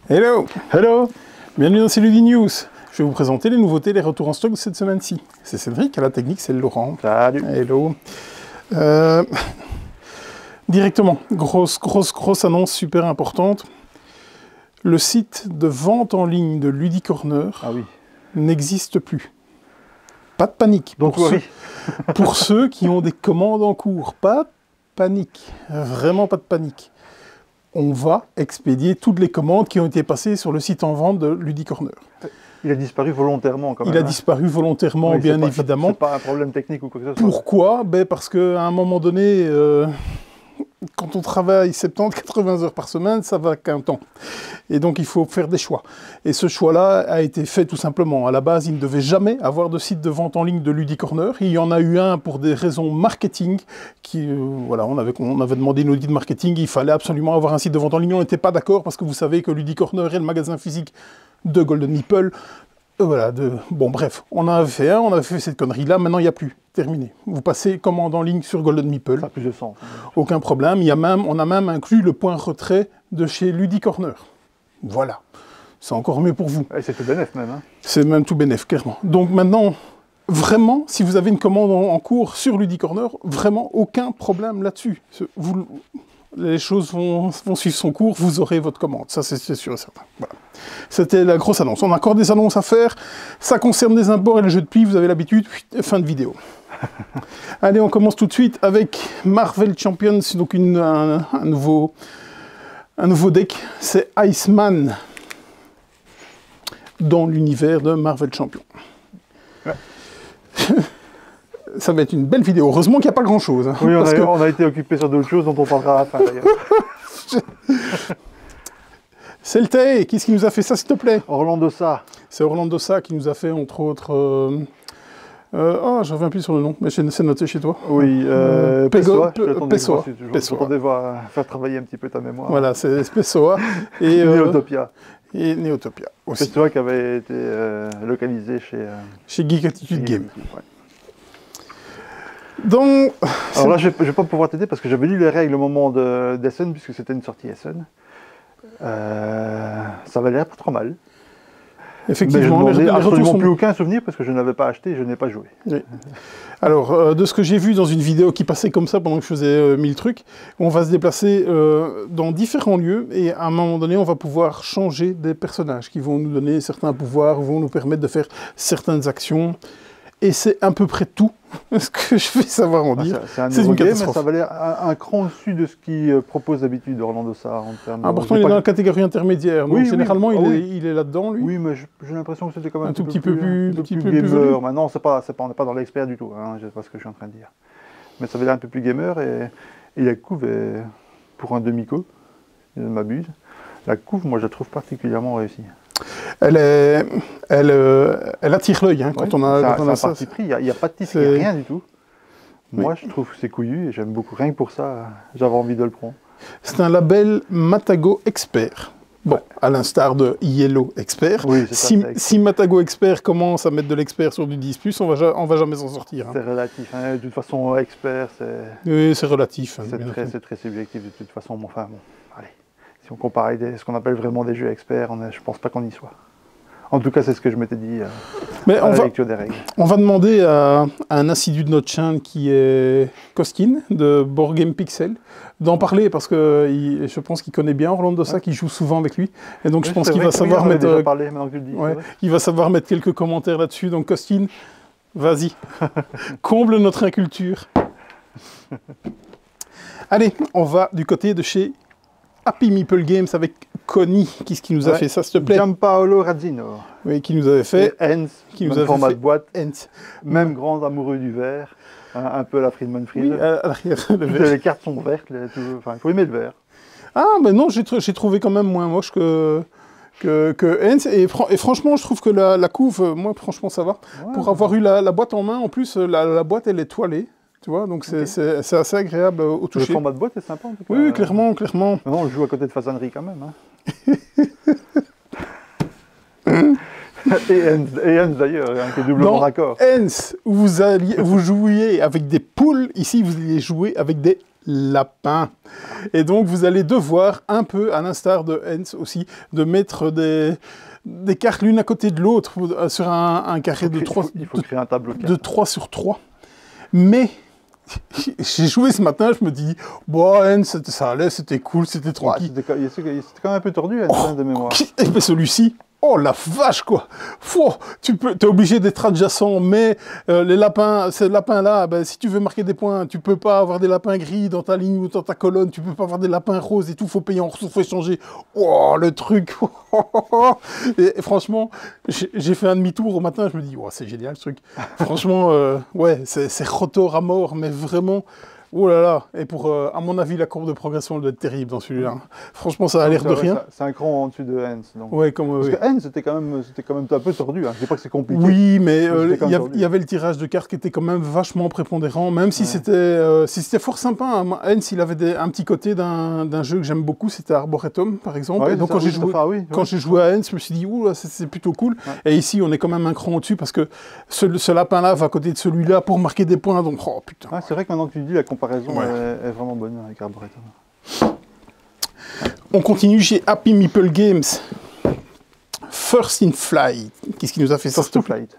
Hello! Hello! Bienvenue dans Celludi News. Je vais vous présenter les nouveautés, les retours en stock de cette semaine-ci. C'est Cédric, à la technique, c'est Laurent. Salut! Hello! Directement, grosse annonce super importante. Le site de vente en ligne de Ludicorner n'existe plus. Pas de panique. Donc pour ceux qui ont des commandes en cours, pas de panique. Vraiment pas de panique. On va expédier toutes les commandes qui ont été passées sur le site en vente de Ludicorner. Il a disparu volontairement quand même. Il a disparu volontairement, bien évidemment. C'est pas un problème technique ou quoi que ce soit. Pourquoi? Parce qu'à un moment donné, quand on travaille 70-80 heures par semaine, ça va qu'un temps. Et donc il faut faire des choix. Et ce choix-là a été fait tout simplement. À la base, il ne devait jamais avoir de site de vente en ligne de Ludicorner. Il y en a eu un pour des raisons marketing. Voilà, on avait demandé une audit marketing. Il fallait absolument avoir un site de vente en ligne. On n'était pas d'accord parce que vous savez que Ludicorner est le magasin physique de Golden Meeple. Voilà, bon bref, on avait fait cette connerie-là, maintenant il n'y a plus, terminé. Vous passez commande en ligne sur Golden Meeple. Ça a plus de sens. Aucun problème, on a même inclus le point retrait de chez Ludicorner. Voilà, c'est encore mieux pour vous. Et c'est tout bénef même. Hein. C'est même tout bénef, clairement. Donc maintenant, vraiment, si vous avez une commande en cours sur Ludicorner, vraiment aucun problème là-dessus. Les choses vont suivre son cours, vous aurez votre commande, ça c'est sûr et certain. Voilà. C'était la grosse annonce. On a encore des annonces à faire, ça concerne des imports et les jeux de pli, vous avez l'habitude, fin de vidéo. Allez, on commence tout de suite avec Marvel Champions, donc un nouveau deck, c'est Iceman, dans l'univers de Marvel Champions. Ouais. Ça va être une belle vidéo. Heureusement qu'il n'y a pas grand-chose. Hein, oui, on a été occupé sur d'autres choses dont on parlera à la fin, d'ailleurs. Celtae, qu'est-ce qui nous a fait ça, s'il te plaît? Orlando Sa. C'est Orlando Sa qui nous a fait, entre autres... je reviens plus sur le nom, mais c'est noté chez toi. Oui, Pessoa. Pessoa. Je t'attendais à faire travailler un petit peu ta mémoire. Voilà, c'est Pessoa. Et Neotopia. Et Neotopia aussi. Pessoa qui avait été localisé chez Geek Attitude Game. Ouais. Donc, alors là, je ne vais pas pouvoir t'aider parce que j'avais lu les règles au moment d'Essen, puisque c'était une sortie Essen. Ça avait l'air pas trop mal. Effectivement, mais je n'ai absolument plus aucun souvenir parce que je n'avais pas acheté et je n'ai pas joué. Oui. Alors, de ce que j'ai vu dans une vidéo qui passait comme ça pendant que je faisais 1000 trucs, on va se déplacer dans différents lieux et à un moment donné, on va pouvoir changer des personnages qui vont nous donner certains pouvoirs, vont nous permettre de faire certaines actions. Et c'est à peu près tout ce que je vais savoir en dire. C'est une catastrophe. Mais ça va l'air un cran au-dessus de ce qu'il propose d'habitude Orlando Sa en termes. Pourtant, il est dans la catégorie intermédiaire. Donc généralement, il est là-dedans, lui. Oui, mais j'ai l'impression que c'était quand même un tout petit peu plus gamer. Maintenant, on n'est pas dans l'expert du tout. Hein, je sais pas ce que je suis en train de dire. Mais ça va l'air un peu plus gamer et la couve est pour un demi-co. Je ne m'abuse. La couve, moi, je la trouve particulièrement réussie. Elle attire l'œil hein, quand on a ça. Parti pris, il n'y a pas de tissu, il n'y a rien du tout. Moi, je trouve que c'est couillu et j'aime beaucoup. Rien que pour ça, j'avais envie de le prendre. C'est un label Matago Expert. Bon, à l'instar de Yellow Expert. Oui, si Matago Expert commence à mettre de l'expert sur du 10+, on va jamais s'en sortir. Hein. C'est relatif. Hein. De toute façon, expert, c'est... Oui, c'est relatif. Hein, c'est très subjectif de toute façon. Enfin, bon, allez. Si on compare avec ce qu'on appelle vraiment des jeux experts, je pense pas qu'on y soit. En tout cas, c'est ce que je m'étais dit à la lecture des règles. On va demander à un assidu de notre chaîne qui est Koskin, de Board Game Pixel, d'en parler, parce que je pense qu'il connaît bien Orlando Sa, qu'il joue souvent avec lui. Et donc, je pense qu'il va savoir mettre... il va savoir mettre quelques commentaires là-dessus. Donc, Koskin, vas-y, comble notre inculture. Allez, on va du côté de chez Happy Meeple Games avec Connie, qui nous a fait ça, s'il te plaît. Gianpaolo Razzino. Oui, qui nous avait fait... Hens, qui nous avait format fait de boîte. Hens. Même grand amoureux du vert. Un peu à la Friedman Fried. Oui, à l'arrière, le vert. Les cartes sont vertes. Enfin, il faut aimer le vert. Ah, mais non, j'ai trouvé quand même moins moche que Hens. Et franchement, je trouve que la couve, moi, franchement, ça va. Ouais, pour avoir eu la boîte en main, en plus, la boîte, elle est toilée. Tu vois, donc c'est assez agréable au toucher. Le format de boîte est sympa en tout cas. Oui, clairement. Non, on le joue à côté de façonnerie quand même. Hein. et Hens d'ailleurs, qui est doublement raccord. Hens, vous jouiez avec des poules, ici vous alliez jouer avec des lapin. Et donc, vous allez devoir, un peu à l'instar de Hens aussi, de mettre des cartes l'une à côté de l'autre sur un carré de 3, il faut créer un tableau de 3 sur 3. Mais j'ai joué ce matin, je me dis, bon, Hens, ça allait, c'était cool, c'était tranquille. C'était quand même un peu tordu, Hens, de mémoire. Et bien celui-ci, oh la vache quoi! T'es obligé d'être adjacent, mais les lapins, ces lapins-là, ben, si tu veux marquer des points, tu peux pas avoir des lapins gris dans ta ligne ou dans ta colonne, tu peux pas avoir des lapins roses et tout, faut payer en ressources, faut échanger. Oh le truc! Et franchement, j'ai fait un demi-tour au matin, je me dis, oh, c'est génial ce truc. Franchement, ouais, c'est rotor à mort, mais vraiment. Oh là là, et à mon avis, la courbe de progression elle doit être terrible dans celui-là. Franchement, ça a l'air de rien. C'est un cran en dessus de Hens. Ouais, parce que Hens, c'était quand même un peu tordu. Hein. Je dis pas que c'est compliqué. Oui, mais il y avait le tirage de cartes qui était quand même vachement prépondérant, même si c'était fort sympa. Hein. Hens, il avait un petit côté d'un jeu que j'aime beaucoup, c'était Arboretum, par exemple. Ouais, et donc, quand j'ai joué à Hens, je me suis dit, ouh, c'est plutôt cool. Ouais. Et ici, on est quand même un cran au-dessus, parce que ce lapin-là va à côté de celui-là pour marquer des points. Donc, oh putain. Ah, c'est vrai que maintenant que tu dis, la comparaison est vraiment bonne avec Arboretum. On continue chez Happy Meeple Games. First in Flight. Qu'est-ce qui nous a fait ça? First in Flight.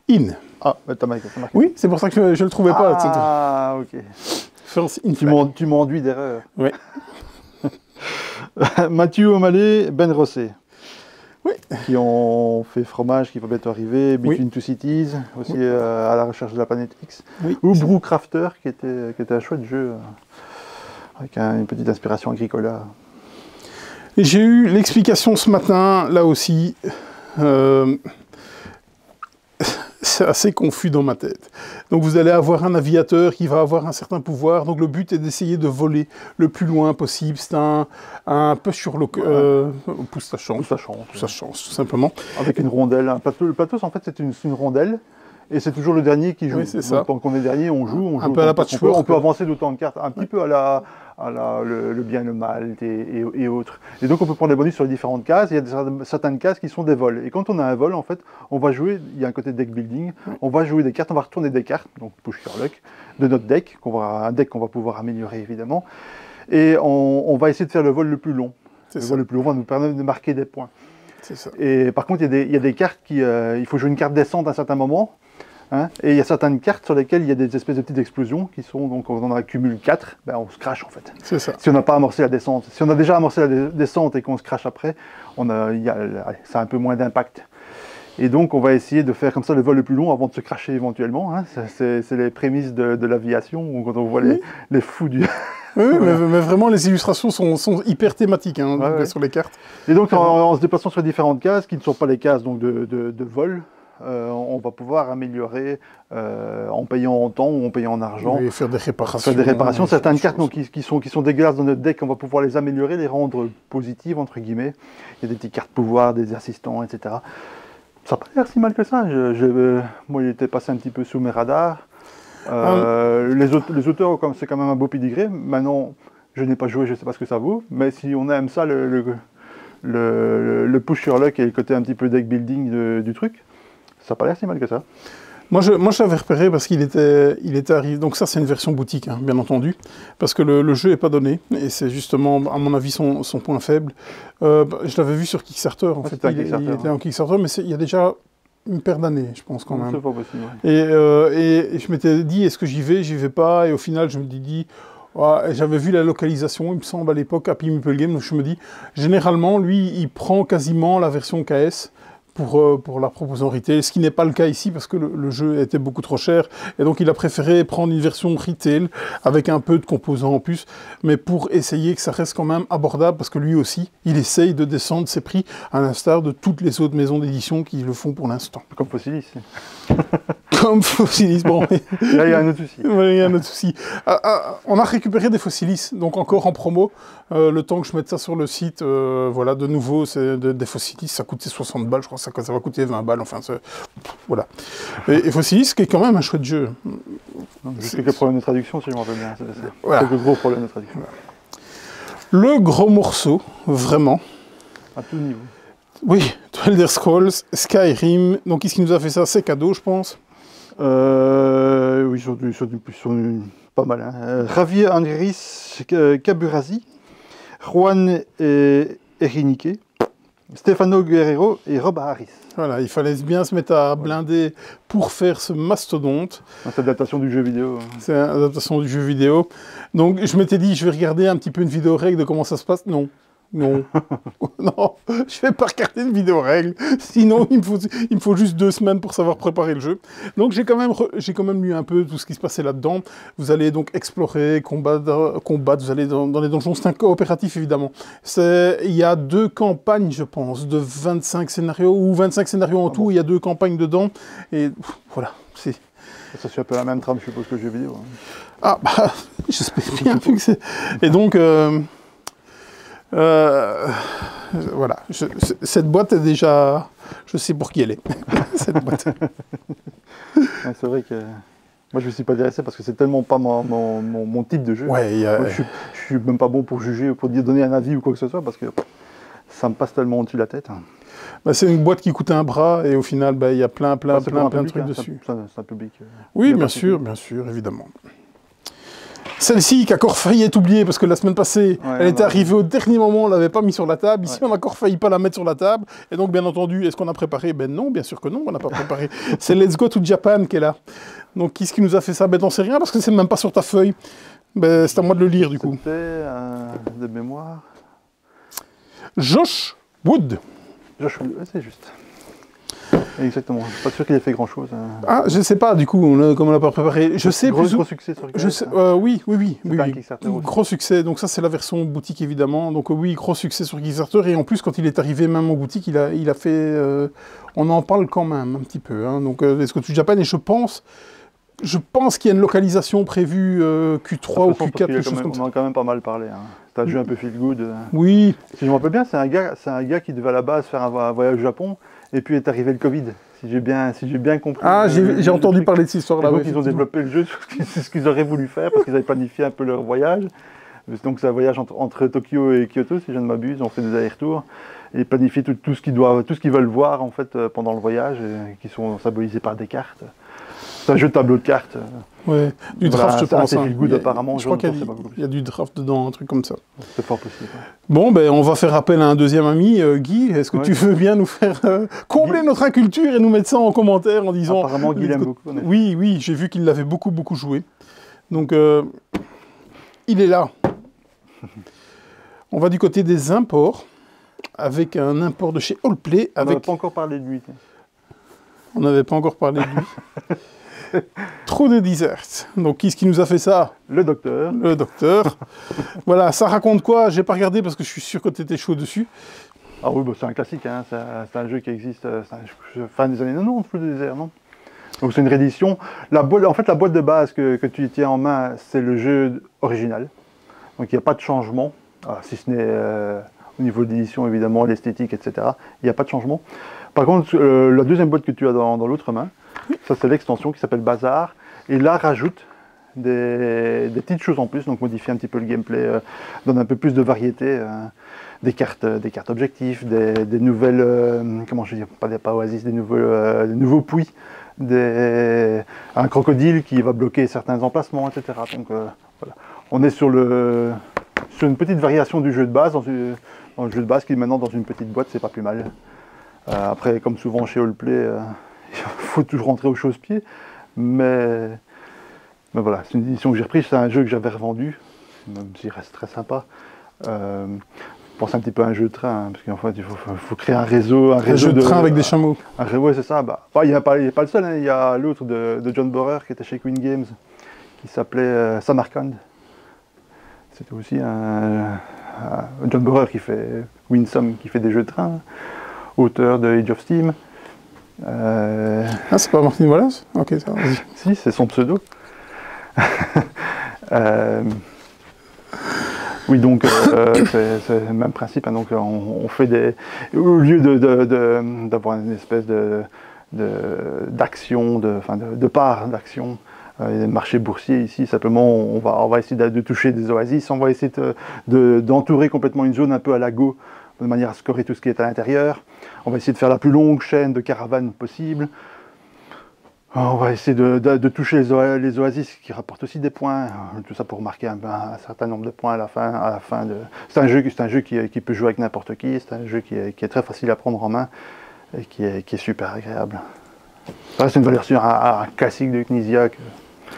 In. Ah, t'as marqué. Oui, c'est pour ça que je ne le trouvais pas. Ah, ok. First in Flight. Tu m'enduis d'erreur. Oui. Mathieu O'Malley, Ben Rosset. Oui. Qui ont fait Fromage, qui va bientôt arriver, Between Two Cities, aussi à la recherche de la planète X. Oui. Ou Brewcrafter, qui était un chouette jeu, avec une petite inspiration agricole. J'ai eu l'explication ce matin, là aussi. C'est assez confus dans ma tête. Donc vous allez avoir un aviateur qui va avoir un certain pouvoir. Donc le but est d'essayer de voler le plus loin possible. C'est un peu sur le... pousse sa chance. Tout simplement. Avec une rondelle. Le plateau, en fait, c'est une rondelle. Et c'est toujours le dernier qui joue. Oui, c'est ça. Tant qu'on est dernier, on joue. Un peu à la patchwork. On peut avancer d'autant de cartes. Un petit peu à le bien, le mal et autres. Et donc on peut prendre des bonus sur les différentes cases. Il y a certaines cases qui sont des vols. Et quand on a un vol, en fait, on va jouer, il y a un côté deck building, on va jouer des cartes, on va retourner des cartes, donc push your luck, de notre deck, un deck qu'on va pouvoir améliorer évidemment. Et on va essayer de faire le vol le plus long. Le vol le plus long va nous permettre de marquer des points. C'est ça. Et par contre, il y a des cartes il faut jouer une carte descente à un certain moment. Hein, et il y a certaines cartes sur lesquelles il y a des espèces de petites explosions qui sont, donc on en accumule 4, ben on se crache en fait. C'est ça. Si on n'a pas amorcé la descente. Si on a déjà amorcé la descente et qu'on se crache après, ça a un peu moins d'impact. Et donc on va essayer de faire comme ça le vol le plus long avant de se cracher éventuellement. Hein. C'est les prémices de l'aviation, quand on voit les fous du... Oui, mais vraiment les illustrations sont hyper thématiques sur les cartes. Et donc en se déplaçant sur différentes cases, qui ne sont pas les cases donc, de vol, on va pouvoir améliorer en payant en temps ou en payant en argent. Oui, faire des réparations. Certaines cartes donc, qui sont dégueulasses dans notre deck, on va pouvoir les améliorer, les rendre positives, entre guillemets. Il y a des petites cartes pouvoir, des assistants, etc. Ça n'a pas l'air si mal que ça. Moi, il était passé un petit peu sous mes radars. Les auteurs, c'est quand même un beau pédigré. Maintenant, je n'ai pas joué, je ne sais pas ce que ça vaut. Mais si on aime ça, le push sur luck et le côté un petit peu deck building du truc, ça n'a pas l'air si mal que ça. Moi, je l'avais repéré parce qu'il était arrivé. Donc ça, c'est une version boutique, hein, bien entendu, parce que le jeu n'est pas donné, et c'est justement, à mon avis, son point faible. Je l'avais vu sur Kickstarter, en fait. Il était en Kickstarter, mais il y a déjà une paire d'années, je pense, quand même. C'est pas possible. Ouais. Et je m'étais dit, est-ce que j'y vais pas? Et au final, je me dis... Ouais, j'avais vu la localisation, il me semble, à l'époque, Happy Meeple Game, donc je me dis, généralement, lui, il prend quasiment la version KS, pour la proposition retail, ce qui n'est pas le cas ici parce que le jeu était beaucoup trop cher et donc il a préféré prendre une version retail avec un peu de composants en plus, mais pour essayer que ça reste quand même abordable parce que lui aussi, il essaye de descendre ses prix à l'instar de toutes les autres maisons d'édition qui le font pour l'instant. Comme Fossilis. Comme Fossilis, bon. Là, il y a un autre souci. Ouais, il y a un autre souci. On a récupéré des Fossilis, donc encore en promo. Le temps que je mette ça sur le site, voilà, de nouveau, c'est des Fossilis, ça coûtait 60 balles, je crois que ça va coûter 20 balles, enfin, voilà. Et Fossilis, qui est quand même un chouette jeu. Juste quelques problèmes de traduction, si je m'en rappelle bien. Voilà. Quelques gros problèmes de traduction. Voilà. Le gros morceau, vraiment. À tout niveau. Oui, Elder Scrolls, Skyrim, donc qu'est-ce qui nous a fait ça? C'est cadeau, je pense. Oui, sur une pas mal. Hein. Javier Andrés Caburasi, Juan Erinique, Stefano Guerrero et Rob Harris. Voilà, il fallait bien se mettre à blinder pour faire ce mastodonte. C'est l'adaptation du jeu vidéo. C'est l'adaptation du jeu vidéo. Donc je m'étais dit, je vais regarder un petit peu une vidéo règle de comment ça se passe. Non. Non, non, je vais pas regarder une vidéo règle, sinon il me faut juste 2 semaines pour savoir préparer le jeu. Donc j'ai quand même lu un peu tout ce qui se passait là-dedans. Vous allez donc explorer, combattre, vous allez dans les donjons, c'est un coopératif évidemment. Il y a 2 campagnes, je pense, de 25 scénarios, ou 25 scénarios en tout, bon. Il y a 2 campagnes dedans, et voilà, c'est... Ça suit un peu la même trame, je suppose, que le jeu vidéo. Hein. Ah, bah, j'espère bien que c'est... Et donc... voilà, cette boîte est déjà... Je sais pour qui elle est, cette boîte. Ouais, c'est vrai que... Moi, je ne me suis pas intéressé parce que c'est tellement pas mon type de jeu. Ouais, Moi, je suis même pas bon pour juger, pour donner un avis ou quoi que ce soit, parce que ça me passe tellement au-dessus de la tête. Bah, c'est une boîte qui coûte un bras, et au final, bah, y a plein de trucs dessus. C'est un public. Oui, bien sûr, évidemment. Celle-ci qui a encore failli être oubliée, parce que la semaine passée, elle était arrivée au dernier moment, on ne l'avait pas mis sur la table. Ici, on a encore failli pas la mettre sur la table. Et donc, bien entendu, est-ce qu'on a préparé? Ben non, bien sûr que non, on n'a pas préparé. C'est Let's Go to Japan qui est là. Donc, qui est-ce qui nous a fait ça? Ben, t'en sais rien, parce que c'est même pas sur ta feuille. Ben, c'est à moi de le lire, du coup. C'était de mémoire. Josh Wood. Josh Wood, c'est juste. Exactement, je suis pas sûr qu'il ait fait grand chose. Ah, je sais pas, du coup, comme on l'a pas préparé. Je sais gros succès sur le sais, oui. Gros succès, donc ça c'est la version boutique évidemment. Donc oui, gros succès sur Kickstarter. Et en plus, quand il est arrivé même en boutique, il a fait. On en parle quand même un petit peu. Hein. Donc Let's Go to Japan, et je pense qu'il y a une localisation prévue Q3 ou Q4, quelque chose comme ça. On en a quand même pas mal parlé. Hein. C'est un jeu un peu feel good. Oui. Si je me rappelle bien, c'est un gars qui devait à la base faire un voyage au Japon. Et puis est arrivé le Covid, si j'ai bien compris. Ah, j'ai entendu parler de cette histoire-là. Donc ils ont développé le jeu sur ce qu'ils auraient voulu faire, parce qu'ils avaient planifié un peu leur voyage. Donc c'est un voyage entre Tokyo et Kyoto, si je ne m'abuse, on fait des allers-retours. Et planifier tout ce qu'ils veulent voir en fait, pendant le voyage, qui sont symbolisés par des cartes. C'est un jeu de tableau de cartes. Ouais, du draft, je pense. C'est good apparemment. Je crois qu'il y a du draft dedans, un truc comme ça. C'est fort possible. Ouais. Bon, ben, on va faire appel à un deuxième ami, Guy. Est-ce que tu veux bien nous faire combler notre inculture et nous mettre ça en commentaire en disant... Apparemment, Guy l'aime beaucoup. Oui, j'ai vu qu'il l'avait beaucoup joué. Donc, il est là. On va du côté des imports, avec un import de chez Allplay. On n'avait pas encore parlé de lui. On n'avait pas encore parlé de lui. Trop de Desserts. Donc, qui est-ce qui nous a fait ça? Le docteur. Le docteur. Voilà, ça raconte quoi? J'ai pas regardé parce que je suis sûr que tu étais chaud dessus. Ah oui, bah, c'est un classique, hein. C'est un jeu qui existe fin des années 90, Trou de Désert, non? Donc c'est une réédition. En fait, la boîte de base que tu tiens en main, c'est le jeu original. Donc il n'y a pas de changement, si ce n'est au niveau de l'édition, évidemment, l'esthétique, etc. Il n'y a pas de changement. Par contre, la deuxième boîte que tu as dans l'autre main, ça c'est l'extension qui s'appelle Bazar, et là rajoute des petites choses en plus, donc modifie un petit peu le gameplay, donne un peu plus de variété, des cartes objectifs, des nouvelles, comment je veux dire, pas oasis, des nouveaux puits, un crocodile qui va bloquer certains emplacements, etc. Donc voilà, on est sur une petite variation du jeu de base, dans le jeu de base qui est maintenant dans une petite boîte, c'est pas plus mal. Après, comme souvent chez Allplay, il faut toujours rentrer au chausse-pied, mais voilà, c'est une édition que j'ai reprise, c'est un jeu que j'avais revendu, même s'il reste très sympa. Pense un petit peu à un jeu de train, hein, parce qu'en fait, il faut créer un réseau. Un jeu de train avec des chameaux. Oui, c'est ça. Il n'y a pas le seul, hein, il y a l'autre de John Borer qui était chez Queen Games, qui s'appelait Samarkand. C'était aussi un John Borer qui fait Winsome, qui fait des jeux de train, auteur de Age of Steam. Ah, c'est pas Martin Wallace? Ok, ça va. Si, c'est son pseudo. Oui, donc c'est le même principe. Hein, donc on fait au lieu d'avoir une espèce d'action, de part d'action, des marchés boursiers ici, simplement on va essayer de toucher des oasis, on va essayer d'entourer complètement une zone un peu à la Go, de manière à scorer tout ce qui est à l'intérieur. On va essayer de faire la plus longue chaîne de caravanes possible. On va essayer de toucher les oasis qui rapportent aussi des points, tout ça pour marquer un certain nombre de points à la fin de... C'est un jeu qui peut jouer avec n'importe qui, c'est un jeu qui est très facile à prendre en main et qui est super agréable. Ça, c'est une version un classique de Knizia.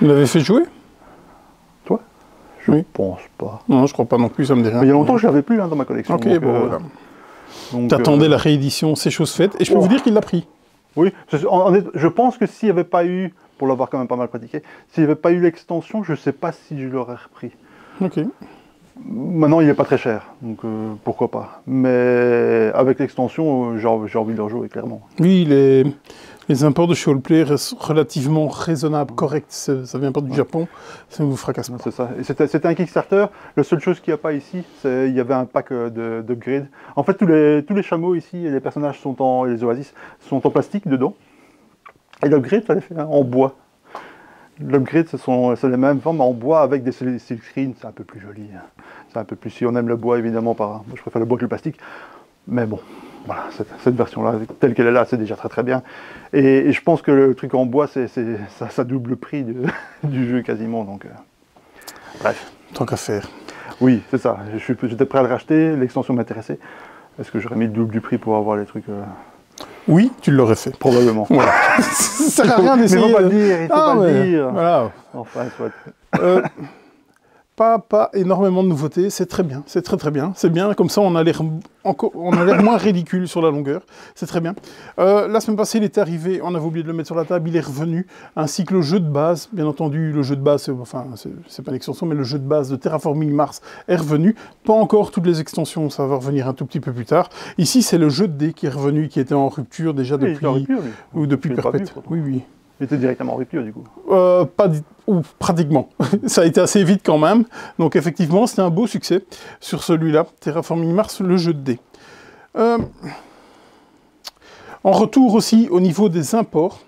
Vous l'avez fait jouer? Toi? Je pense pas. Non, je crois pas non plus, ça me dit rien. Mais il y a longtemps que je l'avais plus dans ma collection. Ok, donc, bon, voilà. Donc, t'attendais la réédition, c'est chose faite, et je peux vous dire qu'il l'a pris. Oui, je pense que s'il n'y avait pas eu, pour l'avoir quand même pas mal pratiqué, s'il n'y avait pas eu l'extension, je ne sais pas si je l'aurais repris. Ok. Maintenant, il n'est pas très cher, donc pourquoi pas. Mais avec l'extension, j'ai envie de le rejouer, clairement. Oui, les imports de chez Allplay restent relativement raisonnables, corrects. Ça vient pas du Japon, ça ne vous fracasse pas. C'est ça. C'était un Kickstarter. La seule chose qu'il n'y a pas ici, c'est il y avait un pack d'upgrade. En fait, tous les chameaux ici et les personnages les oasis sont en plastique dedans. Et l'upgrade, fallait faire en bois. L'upgrade, c'est les mêmes formes en bois avec des silk screens. C'est un peu plus joli. C'est un peu plus, si on aime le bois, évidemment, moi je préfère le bois que le plastique. Mais bon, voilà, cette version-là, telle qu'elle est là, c'est déjà très très bien. Et je pense que le truc en bois, ça double le prix du jeu quasiment. Donc, bref. Tant qu'à faire. Oui, c'est ça. J'étais prêt à le racheter, l'extension m'intéressait. Est-ce que j'aurais mis le double du prix pour avoir les trucs Oui, tu l'aurais fait. Probablement. Voilà. Ça sert à rien d'essayer. Mais il faut pas le dire, il faut pas le dire. Voilà. Enfin, soit. Pas énormément de nouveautés, c'est très bien, c'est très très bien, c'est bien, comme ça on a l'air moins ridicule sur la longueur, c'est très bien. La semaine passée il était arrivé, on avait oublié de le mettre sur la table, il est revenu, ainsi que le jeu de base, bien entendu le jeu de base, c'est pas une extension, mais le jeu de base de Terraforming Mars est revenu, pas encore toutes les extensions, ça va revenir un tout petit peu plus tard. Ici c'est le jeu de dés qui est revenu, qui était en rupture déjà depuis Perpète. Oui, oui. Il était directement en rupture du coup. Ou pratiquement. Ça a été assez vite quand même. Donc effectivement, c'était un beau succès sur celui-là, Terraforming Mars, le jeu de dés. En retour aussi, au niveau des imports,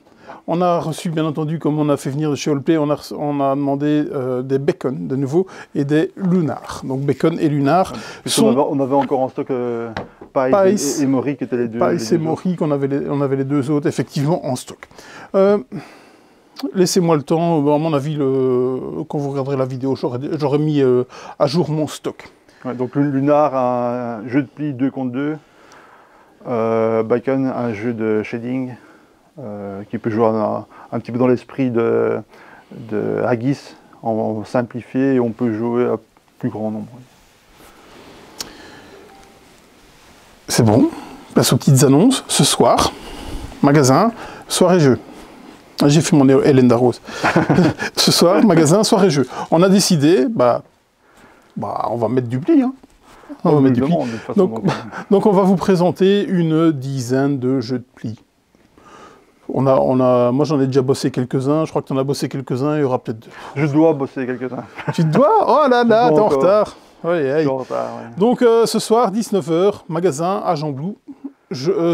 on a reçu, bien entendu, comme on a fait venir de chez Allplay, on a demandé des Bacon, de nouveau, et des Lunars. Donc Bacon et Lunar on avait encore en stock Pice et Mori, qui étaient les deux. Pice et Mori, on avait les deux autres, effectivement, en stock. Laissez-moi le temps, à mon avis, quand vous regarderez la vidéo, j'aurais mis à jour mon stock. Ouais, donc Lunar, un jeu de pli 2 contre 2. Bacon, un jeu de shading qui peut jouer un petit peu dans l'esprit de Haggis en simplifié, et on peut jouer à plus grand nombre. C'est bon, place aux petites annonces. Ce soir, magasin, soirée jeu. J'ai fait mon Hélène Darroze. Ce soir, magasin, soirée jeu. On a décidé, on va mettre du pli. Hein. On va mettre du pli. Donc on va vous présenter une dizaine de jeux de pli. Moi j'en ai déjà bossé quelques-uns, je crois que tu en as bossé quelques-uns, il y aura peut-être deux. Je dois bosser quelques-uns. Tu dois? Oh là là, t'es en retard. Je suis en retard, ouais. Donc ce soir, 19h, magasin à Jean-Blou.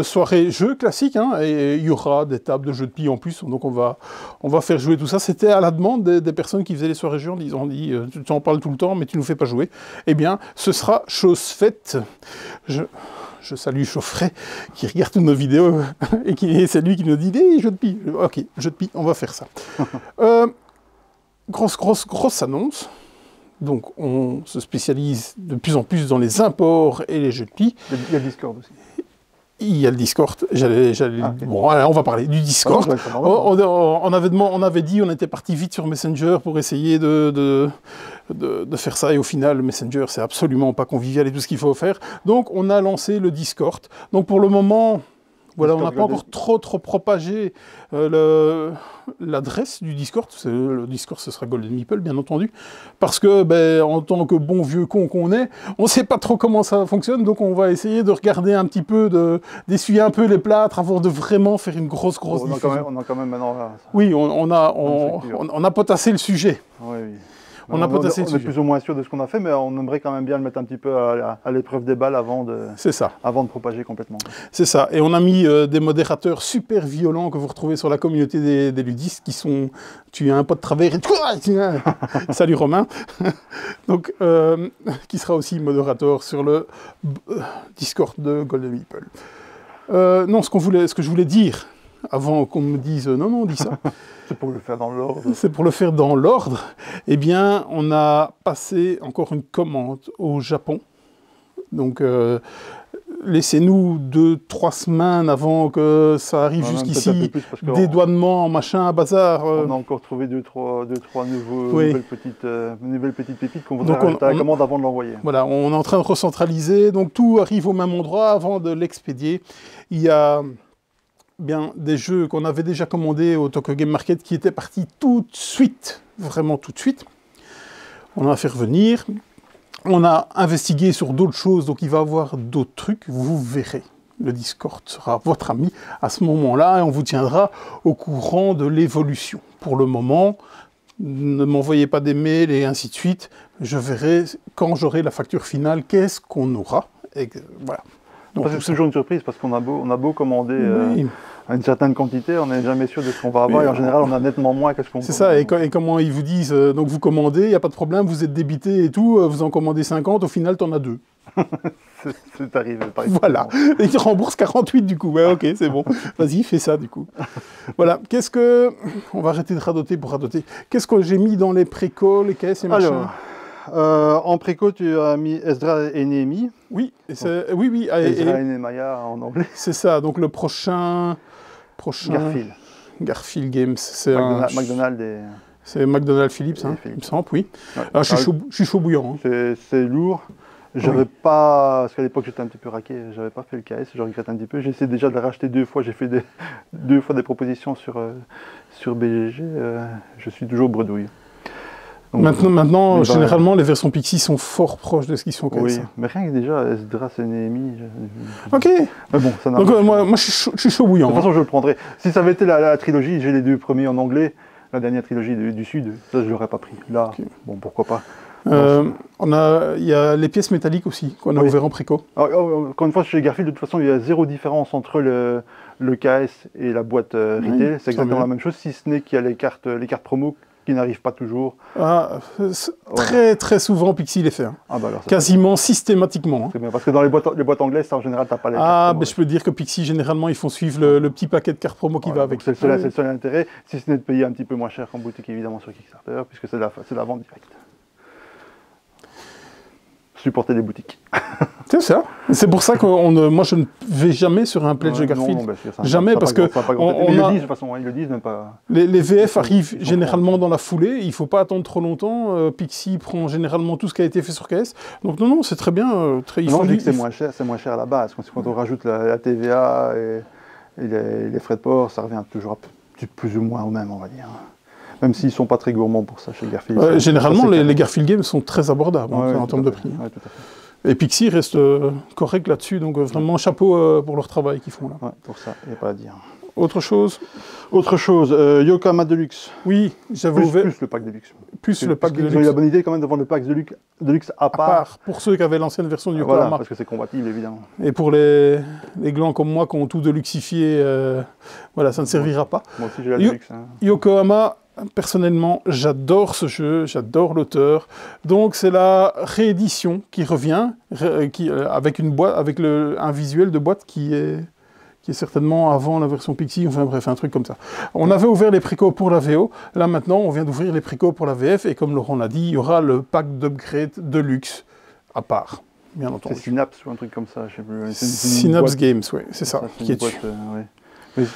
Soirée jeu classique, hein, et il y aura des tables de jeux de pli en plus, donc on va faire jouer tout ça. C'était à la demande des personnes qui faisaient les soirées jeux, ils ont dit tu en parles tout le temps mais tu nous fais pas jouer. Eh bien ce sera chose faite. Je salue Chauffret qui regarde toutes nos vidéos et c'est lui qui nous dit hey, jeux de pli. Ok, jeux de pli, on va faire ça. Grosse annonce. Donc on se spécialise de plus en plus dans les imports et les jeux de pli. Il y a Discord aussi. Il y a le Discord. Okay. Bon, alors on va parler du Discord. On avait dit, on était parti vite sur Messenger pour essayer de faire ça. Et au final, le Messenger, c'est absolument pas convivial et tout ce qu'il faut faire. Donc, on a lancé le Discord. Donc, pour le moment, voilà, on n'a pas encore trop propagé l'adresse du Discord. Le Discord, ce sera Golden Meeple, bien entendu. Parce que, en tant que bon vieux con qu'on est, on ne sait pas trop comment ça fonctionne. Donc, on va essayer de regarder un petit peu, d'essuyer un peu les plâtres avant de vraiment faire une grosse diffusion. On a quand même maintenant là. Oui, on a potassé le sujet. Oui, oui. On est plus ou moins sûr de ce qu'on a fait, mais on aimerait quand même bien le mettre un petit peu à l'épreuve des balles avant de propager complètement. C'est ça. Et on a mis des modérateurs super violents que vous retrouvez sur la communauté des ludistes qui sont... Tu as un pote de travers et... Salut Romain. Donc, qui sera aussi modérateur sur le Discord de Golden Meeple. Non, ce que je voulais dire, avant qu'on me dise non, non, dis ça. C'est pour le faire dans l'ordre. C'est pour le faire dans l'ordre. Eh bien, on a passé encore une commande au Japon. Donc, laissez-nous 2-3 semaines avant que ça arrive jusqu'ici. Dédouanement, machin, bazar. On a encore trouvé 2-3 nouvelles petites pépites qu'on voudrait rajouter à la commande avant de l'envoyer. Voilà, on est en train de recentraliser. Donc, tout arrive au même endroit avant de l'expédier. Il y a bien des jeux qu'on avait déjà commandés au Tokyo Game Market qui étaient partis tout de suite, vraiment tout de suite. On a fait revenir, on a investigué sur d'autres choses, donc il va y avoir d'autres trucs, vous verrez. Le Discord sera votre ami à ce moment-là et on vous tiendra au courant de l'évolution. Pour le moment, ne m'envoyez pas des mails et ainsi de suite. Je verrai quand j'aurai la facture finale, qu'est-ce qu'on aura. Et voilà. Parce que c'est toujours une surprise, parce qu'on a beau commander à une certaine quantité, on n'est jamais sûr de ce qu'on va avoir, et en général, on a nettement moins que ce qu'on commande. C'est ça, et comment ils vous disent, donc vous commandez, il n'y a pas de problème, vous êtes débité et tout, vous en commandez 50, au final, tu en as 2. C'est arrivé. Voilà, et ils te remboursent 48 du coup, ouais, ok, c'est bon, vas-y, fais ça du coup. Voilà, on va arrêter de radoter pour radoter. Qu'est-ce que j'ai mis dans les préco, les caisses et machin? En préco, tu as mis Esdras et Néhémie. Oui, Esdras et Nehemiah en anglais. C'est ça, donc le prochain... Garfield Games, c'est McDonald's C'est McDonald Philips, hein, il me semble, oui. Ouais. Alors, je suis chaud bouillant. Hein. C'est lourd. J'avais pas, parce qu'à l'époque j'étais un petit peu raqué, j'avais pas fait le KS, je regrette un petit peu. J'ai essayé déjà de le racheter 2 fois, j'ai fait 2 fois des propositions sur BGG, je suis toujours bredouille. Donc, maintenant généralement, les versions Pixie sont fort proches de ce qu'ils sont KS. Oui, mais rien que déjà, Esdras et Néhémie... Ok. Mais bon, ça n'a Donc moi je suis chaud bouillant. De toute façon, je le prendrai. Si ça avait été la trilogie, j'ai les 2 premiers en anglais, la dernière trilogie du Sud, ça je l'aurais pas pris. Là, bon, pourquoi pas. Il y a les pièces métalliques aussi, qu'on a ouvert en préco. Encore une fois, chez Garfield, de toute façon, il y a 0 différence entre le KS et la boîte retail. C'est exactement la même chose, si ce n'est qu'il y a les cartes promo qui n'arrivent pas toujours. Très souvent, Pixie les fait. Hein. Alors, quasiment systématiquement. Hein. C'est bien, parce que dans les boîtes anglaises, ça, en général, tu n'as pas les cartes promo. Je peux dire que Pixie, généralement, ils font suivre le petit paquet de cartes promo qui va avec. C'est le seul intérêt, si ce n'est de payer un petit peu moins cher qu'en boutique, évidemment, sur Kickstarter, puisque c'est la vente directe. Supporter les boutiques. C'est ça. C'est pour ça que moi je ne vais jamais sur un pledge Garfield. Jamais, parce que ils le disent de toute façon, ils le disent même pas. Les VF arrivent généralement dans la foulée, il ne faut pas attendre trop longtemps. Pixie prend généralement tout ce qui a été fait sur KS. Donc non, c'est très bien. Je dis que c'est moins cher à la base. Quand on rajoute la TVA et les frais de port, ça revient toujours plus ou moins au même, on va dire. Même s'ils ne sont pas très gourmands pour ça chez Garfield. Généralement, les Garfield Games sont très abordables en termes de prix. Ouais, tout à fait. Et Pixie reste correct là-dessus, donc vraiment chapeau pour leur travail qu'ils font là. Ouais, pour ça, il n'y a pas à dire. Autre chose, Yokohama Deluxe. Oui, j'avais ouvert... Plus le pack Deluxe. Plus le pack Deluxe. Ils ont eu la bonne idée quand même de vendre le pack Deluxe à part. Pour ceux qui avaient l'ancienne version du Yokohama. Voilà, parce que c'est compatible, évidemment. Et pour les glands comme moi qui ont tout deluxifié, voilà, ça ne servira pas. Moi aussi j'ai la Deluxe. Yokohama... Personnellement, j'adore ce jeu, j'adore l'auteur. Donc c'est la réédition qui revient, avec une boîte, avec un visuel de boîte qui est certainement avant la version Pixie, enfin bref, un truc comme ça. On avait ouvert les précos pour la VO, là maintenant on vient d'ouvrir les précos pour la VF, et comme Laurent l'a dit, il y aura le pack d'upgrade de luxe à part, bien entendu. C'est Synapse ou un truc comme ça, je sais plus. Synapse Games, oui, c'est ça, qui est dessus. Mais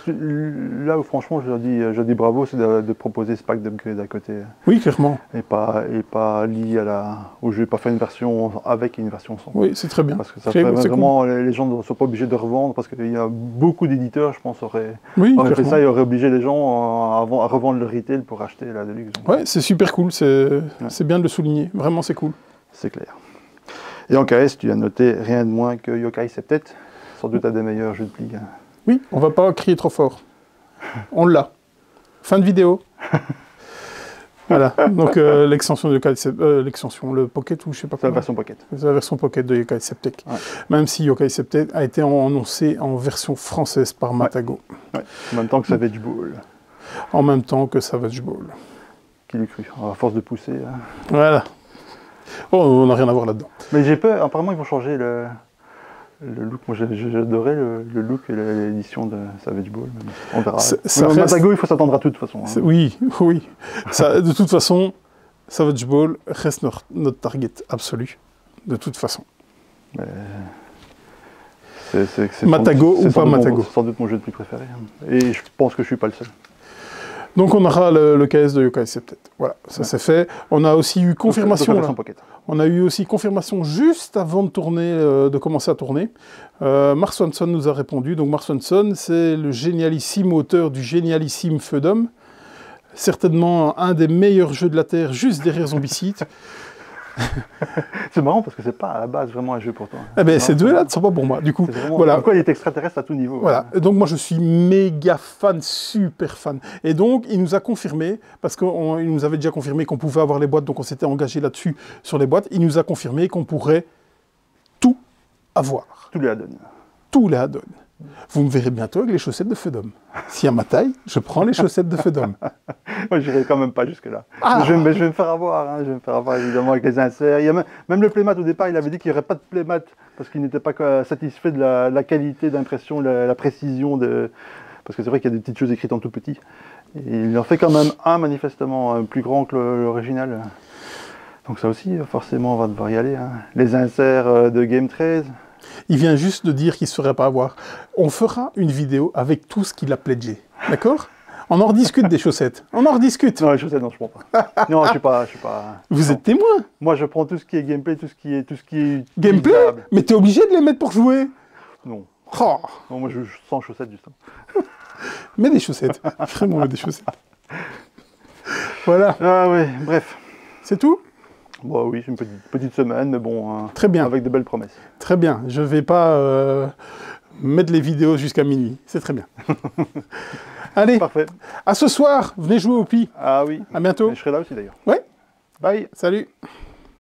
là où franchement je dis bravo, c'est de proposer ce pack d'upgrade à côté. Oui, clairement. Et pas lié au jeu, pas faire une version avec et une version sans. Oui, c'est très bien. Parce que ça fait vraiment, cool. Les gens ne sont pas obligés de revendre, parce qu'il y a beaucoup d'éditeurs, je pense, auraient fait ça et auraient obligé les gens à revendre le retail pour acheter la Deluxe. Oui, c'est super cool, c'est bien de le souligner, vraiment c'est cool. C'est clair. Et en KS, tu as noté rien de moins que Yokai Septet, sans doute un des meilleurs jeux de pli. Oui, on va pas crier trop fort. On l'a. Fin de vidéo. Voilà, donc l'extension de Yokai l'extension, le Pocket ou je sais pas quoi. C'est la version Pocket. C'est la version Pocket de Yokai Septet. Ouais. Même si Yokai Septet a été annoncé en version française par Matago. Ouais. En même temps que Savage Ball. En même temps que Savage Ball. Qui l'eût cru, à force de pousser. Voilà. Oh, on n'a rien à voir là-dedans. Mais j'ai peur, apparemment ils vont changer Le look, moi j'adorais le look et l'édition de Savage Ball. On verra. Ça Mais reste- Matago, il faut s'attendre à tout de toute façon. Hein. Oui, oui. Ça, de toute façon, Savage Ball reste notre target absolu. De toute façon. Mais c'est Matago ou pas Matago. C'est sans doute mon jeu le plus préféré. Hein. Et je pense que je suis pas le seul. Donc on aura le KS de Yokai Septet. Voilà, ça c'est fait. On a aussi eu confirmation. Donc, Là. Pocket. On a eu aussi confirmation juste avant de tourner, de commencer à tourner. Mark Swanson nous a répondu. Donc Mark Swanson, c'est le génialissime auteur du génialissime Feudum. Certainement un des meilleurs jeux de la Terre, juste derrière Zombicide. C'est marrant parce que c'est pas à la base vraiment un jeu pour toi. Eh ben, ces deux-là ne sont pas pour moi. Du coup, voilà. Pourquoi il est extraterrestre à tout niveau. Voilà. Et donc moi je suis méga fan, super fan. Et donc il nous a confirmé, parce qu'il nous avait déjà confirmé qu'on pouvait avoir les boîtes, donc on s'était engagé là-dessus sur les boîtes. Il nous a confirmé qu'on pourrait tout avoir. Tous les add-ons. Tous les add-ons. Vous me verrez bientôt avec les chaussettes de Feudum. S'il y a ma taille, je prends les chaussettes de Feudum. Moi, j'irai quand même pas jusque-là. Ah. Je vais me faire avoir. Hein. Je vais me faire avoir évidemment avec les inserts. Il y a même le playmat au départ, il avait dit qu'il n'y aurait pas de playmat parce qu'il n'était pas satisfait de la qualité d'impression, la précision de. Parce que c'est vrai qu'il y a des petites choses écrites en tout petit. Et il en fait quand même un manifestement plus grand que l'original. Donc ça aussi, forcément, on va devoir y aller. Hein. Les inserts de Game 13. Il vient juste de dire qu'il ne se ferait pas avoir. On fera une vidéo avec tout ce qu'il a pledgé. D'accord? On en rediscute des chaussettes. On en rediscute. Non, les chaussettes, non, je prends pas. Non, je suis pas. Vous non. êtes témoin. Moi, je prends tout ce qui est gameplay, tout ce qui est gameplay? utilisable. Mais t'es obligé de les mettre pour jouer. Non. Oh. Non, moi, je sans chaussettes, justement. Mets des chaussettes. Vraiment, mets des chaussettes. Voilà. Ah oui, bref. C'est tout? Bon, oui, c'est une petite semaine, mais bon, très bien. Avec de belles promesses. Très bien. Je ne vais pas mettre les vidéos jusqu'à minuit. C'est très bien. Allez, parfait. À ce soir. Venez jouer au Pi. Ah oui. À bientôt. Et je serai là aussi d'ailleurs. Ouais. Bye. Salut.